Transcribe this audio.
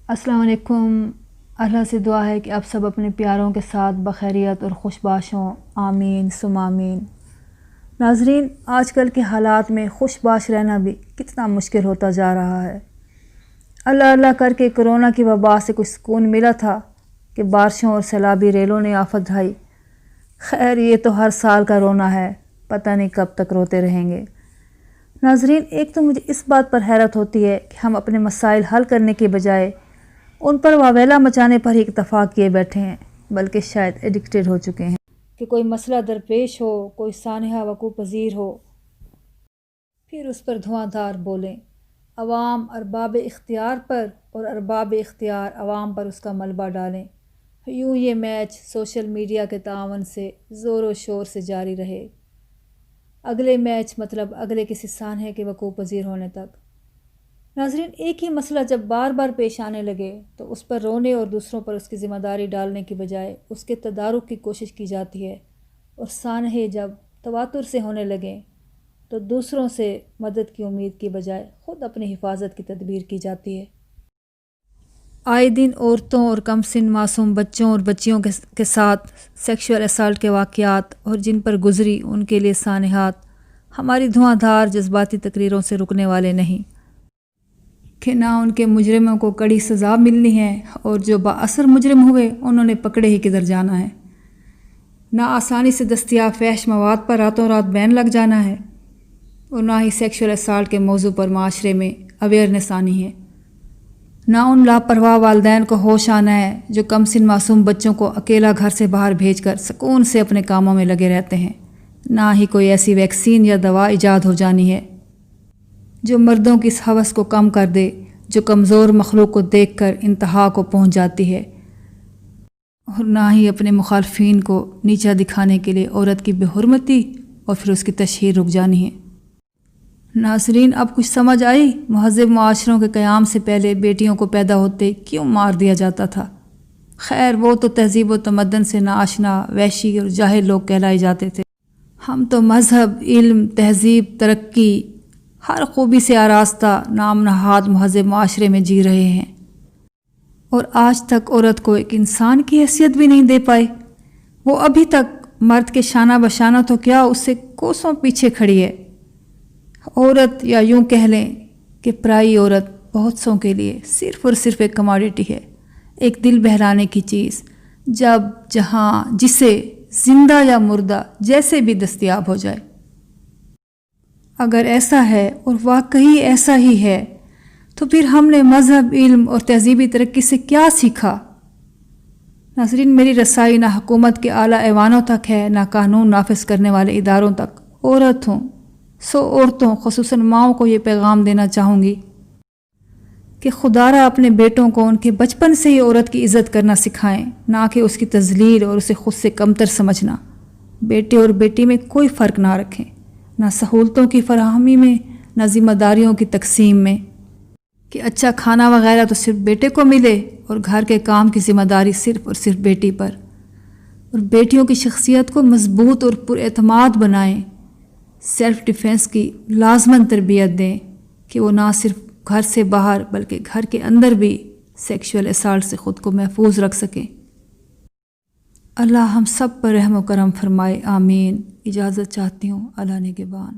السلام علیکم۔ اللہ سے دعا ہے کہ آپ سب اپنے پیاروں کے ساتھ بخیریت اور خوش باش ہوں، آمین ثم آمین۔ ناظرین، آج کل کے حالات میں خوش باش رہنا بھی کتنا مشکل ہوتا جا رہا ہے۔ اللہ اللہ کر کے کرونا کی وبا سے کچھ سکون ملا تھا کہ بارشوں اور سیلابی ریلوں نے آفت ڈھائی۔ خیر، یہ تو ہر سال کا رونا ہے، پتہ نہیں کب تک روتے رہیں گے۔ ناظرین، ایک تو مجھے اس بات پر حیرت ہوتی ہے کہ ہم اپنے مسائل حل کرنے کے بجائے ان پر واویلا مچانے پر ہی اکتفا کیے بیٹھے ہیں، بلکہ شاید ایڈکٹڈ ہو چکے ہیں کہ کوئی مسئلہ درپیش ہو، کوئی سانحہ وقوع پذیر ہو، پھر اس پر دھواں دھار بولیں، عوام ارباب اختیار پر اور ارباب اختیار عوام پر اس کا ملبہ ڈالیں۔ یوں یہ میچ سوشل میڈیا کے تعاون سے زور و شور سے جاری رہے، اگلے میچ مطلب اگلے کسی سانحے کے وقوع پذیر ہونے تک۔ ناظرین، ایک ہی مسئلہ جب بار بار پیش آنے لگے تو اس پر رونے اور دوسروں پر اس کی ذمہ داری ڈالنے کی بجائے اس کے تدارک کی کوشش کی جاتی ہے، اور سانحے جب تواتر سے ہونے لگیں تو دوسروں سے مدد کی امید کی بجائے خود اپنی حفاظت کی تدبیر کی جاتی ہے۔ آئے دن عورتوں اور کم سن معصوم بچوں اور بچیوں کے ساتھ سیکشول اسالٹ کے واقعات اور جن پر گزری ان کے لیے سانحات ہماری دھواں دھار جذباتی تقریروں سے رکنے والے نہیں کہ نہ ان کے مجرموں کو کڑی سزا ملنی ہے، اور جو بااثر مجرم ہوئے انہوں نے پکڑے ہی کدھر جانا ہے، نہ آسانی سے دستیاب فحش مواد پر راتوں رات بین لگ جانا ہے، اور نہ ہی سیکشول اسالٹ کے موضوع پر معاشرے میں اویئرنیس آنی ہے، نہ ان لاپرواہ والدین کو ہوش آنا ہے جو کم سن معصوم بچوں کو اکیلا گھر سے باہر بھیج کر سکون سے اپنے کاموں میں لگے رہتے ہیں، نہ ہی کوئی ایسی ویکسین یا دوا ایجاد ہو جانی ہے جو مردوں کی اس ہوس کو کم کر دے جو کمزور مخلوق کو دیکھ کر انتہا کو پہنچ جاتی ہے، اور نہ ہی اپنے مخالفین کو نیچا دکھانے کے لیے عورت کی بے حرمتی اور پھر اس کی تشہیر رک جانی ہے۔ ناظرین، اب کچھ سمجھ آئی مہذب معاشروں کے قیام سے پہلے بیٹیوں کو پیدا ہوتے کیوں مار دیا جاتا تھا؟ خیر، وہ تو تہذیب و تمدن سے ناآشنا وحشی اور جاہل لوگ کہلائے جاتے تھے۔ ہم تو مذہب، علم، تہذیب، ترقی، ہر خوبی سے آراستہ نام نہاد مہذب معاشرے میں جی رہے ہیں، اور آج تک عورت کو ایک انسان کی حیثیت بھی نہیں دے پائے۔ وہ ابھی تک مرد کے شانہ بشانہ تو کیا، اس سے کوسوں پیچھے کھڑی ہے۔ عورت، یا یوں کہہ لیں کہ پرائی عورت، بہت سوں کے لیے صرف اور صرف ایک کموڈٹی ہے، ایک دل بہلانے کی چیز، جب جہاں جسے زندہ یا مردہ جیسے بھی دستیاب ہو جائے۔ اگر ایسا ہے، اور واقعی ایسا ہی ہے، تو پھر ہم نے مذہب، علم اور تہذیبی ترقی سے کیا سیکھا؟ ناظرین، میری رسائی نہ حکومت کے اعلیٰ ایوانوں تک ہے، نہ قانون نافذ کرنے والے اداروں تک۔ عورتوں خصوصاً ماؤں کو یہ پیغام دینا چاہوں گی کہ خدارا اپنے بیٹوں کو ان کے بچپن سے ہی عورت کی عزت کرنا سکھائیں، نہ کہ اس کی تذلیل اور اسے خود سے کمتر سمجھنا۔ بیٹے اور بیٹی میں کوئی فرق نہ رکھیں، نہ سہولتوں کی فراہمی میں، نہ ذمہ داریوں کی تقسیم میں، کہ اچھا کھانا وغیرہ تو صرف بیٹے کو ملے اور گھر کے کام کی ذمہ داری صرف اور صرف بیٹی پر، اور بیٹیوں کی شخصیت کو مضبوط اور پر اعتماد بنائیں، سیلف ڈیفنس کی لازماً تربیت دیں کہ وہ نہ صرف گھر سے باہر بلکہ گھر کے اندر بھی سیکشول اسالٹ سے خود کو محفوظ رکھ سکیں۔ اللہ ہم سب پر رحم و کرم فرمائے، آمین۔ اجازت چاہتی ہوں، اللہ نگہبان۔